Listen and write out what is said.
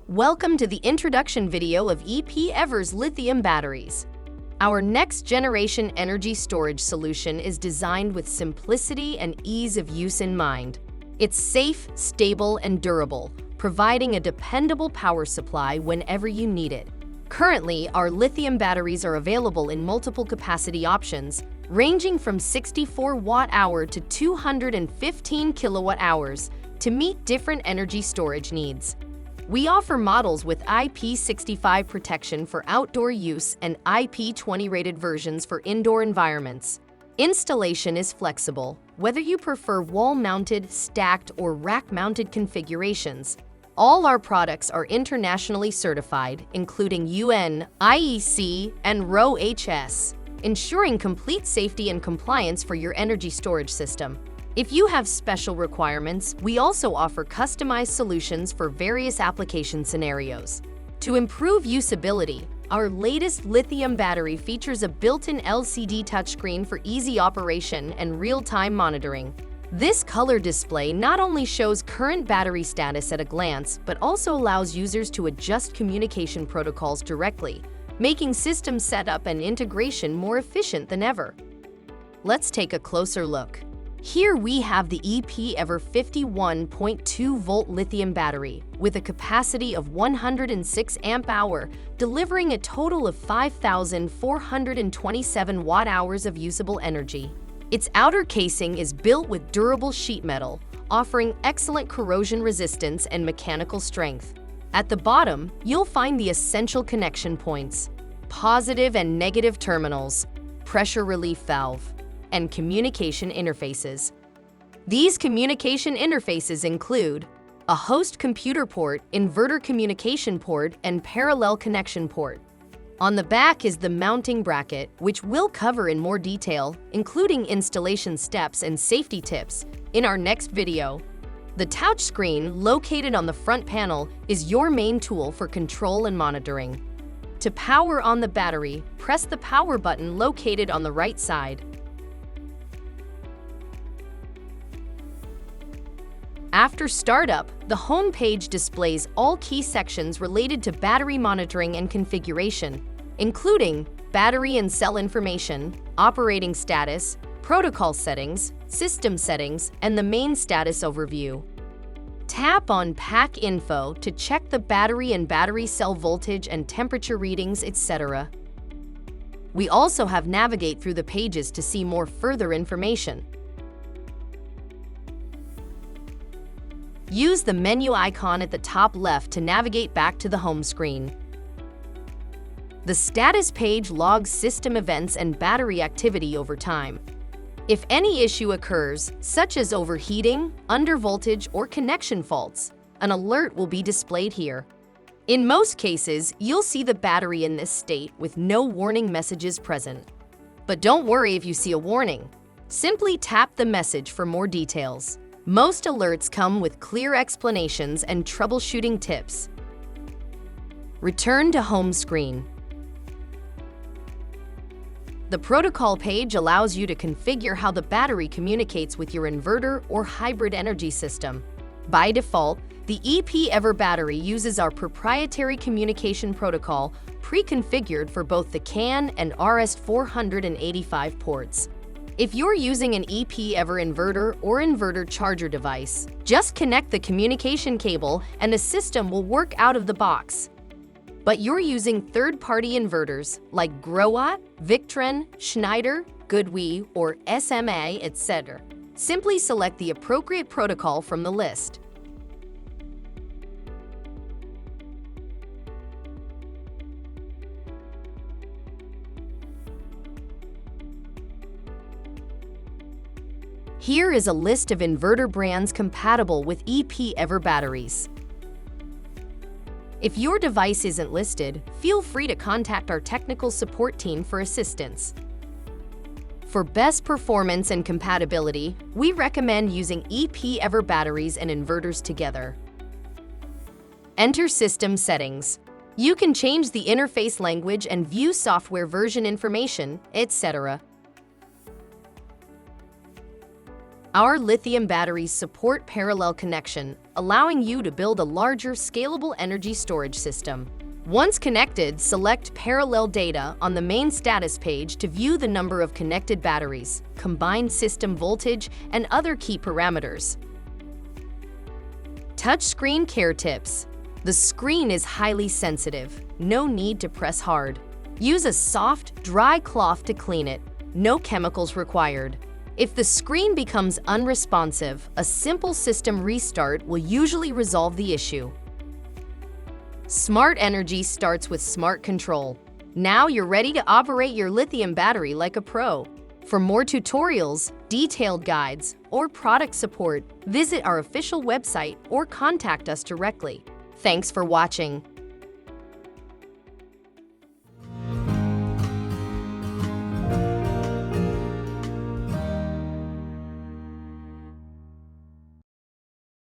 Welcome to the introduction video of EPEVER's lithium batteries. Our next-generation energy storage solution is designed with simplicity and ease of use in mind. It's safe, stable, and durable, providing a dependable power supply whenever you need it. Currently, our lithium batteries are available in multiple capacity options, ranging from 64 watt-hour to 215 kilowatt-hours to meet different energy storage needs. We offer models with IP65 protection for outdoor use and IP20 rated versions for indoor environments. Installation is flexible, whether you prefer wall-mounted, stacked, or rack-mounted configurations. All our products are internationally certified, including UN, IEC, and RoHS, ensuring complete safety and compliance for your energy storage system. If you have special requirements, we also offer customized solutions for various application scenarios. To improve usability, our latest lithium battery features a built-in LCD touchscreen for easy operation and real-time monitoring. This color display not only shows current battery status at a glance, but also allows users to adjust communication protocols directly, making system setup and integration more efficient than ever. Let's take a closer look. Here we have the EPEVER 51.2-volt lithium battery with a capacity of 106 amp-hour, delivering a total of 5,427 watt-hours of usable energy. Its outer casing is built with durable sheet metal, offering excellent corrosion resistance and mechanical strength. At the bottom, you'll find the essential connection points, positive and negative terminals, pressure relief valve, and communication interfaces. These communication interfaces include a host computer port, inverter communication port, and parallel connection port. On the back is the mounting bracket, which we'll cover in more detail, including installation steps and safety tips, in our next video. The touchscreen, located on the front panel, is your main tool for control and monitoring. To power on the battery, press the power button located on the right side. After startup, the home page displays all key sections related to battery monitoring and configuration, including battery and cell information, operating status, protocol settings, system settings, and the main status overview. Tap on Pack Info to check the battery and battery cell voltage and temperature readings, etc. We also have navigate through the pages to see more further information. Use the menu icon at the top left to navigate back to the home screen. The status page logs system events and battery activity over time. If any issue occurs, such as overheating, undervoltage, or connection faults, an alert will be displayed here. In most cases, you'll see the battery in this state with no warning messages present. But don't worry if you see a warning. Simply tap the message for more details. Most alerts come with clear explanations and troubleshooting tips. Return to home screen. The protocol page allows you to configure how the battery communicates with your inverter or hybrid energy system. By default, the EPEVER battery uses our proprietary communication protocol pre-configured for both the CAN and RS485 ports. If you're using an EPEVER inverter or inverter charger device, just connect the communication cable and the system will work out of the box. But you're using third-party inverters like Growatt, Victron, Schneider, Goodwe, or SMA, etc. Simply select the appropriate protocol from the list. Here is a list of inverter brands compatible with EPEVER batteries. If your device isn't listed, feel free to contact our technical support team for assistance. For best performance and compatibility, we recommend using EPEVER batteries and inverters together. Enter system settings. You can change the interface language and view software version information, etc. Our lithium batteries support parallel connection, allowing you to build a larger, scalable energy storage system. Once connected, select Parallel Data on the main status page to view the number of connected batteries, combined system voltage, and other key parameters. Touchscreen care tips. The screen is highly sensitive. No need to press hard. Use a soft, dry cloth to clean it. No chemicals required. If the screen becomes unresponsive, a simple system restart will usually resolve the issue. Smart energy starts with smart control. Now you're ready to operate your lithium battery like a pro. For more tutorials, detailed guides, or product support, visit our official website or contact us directly. Thanks for watching.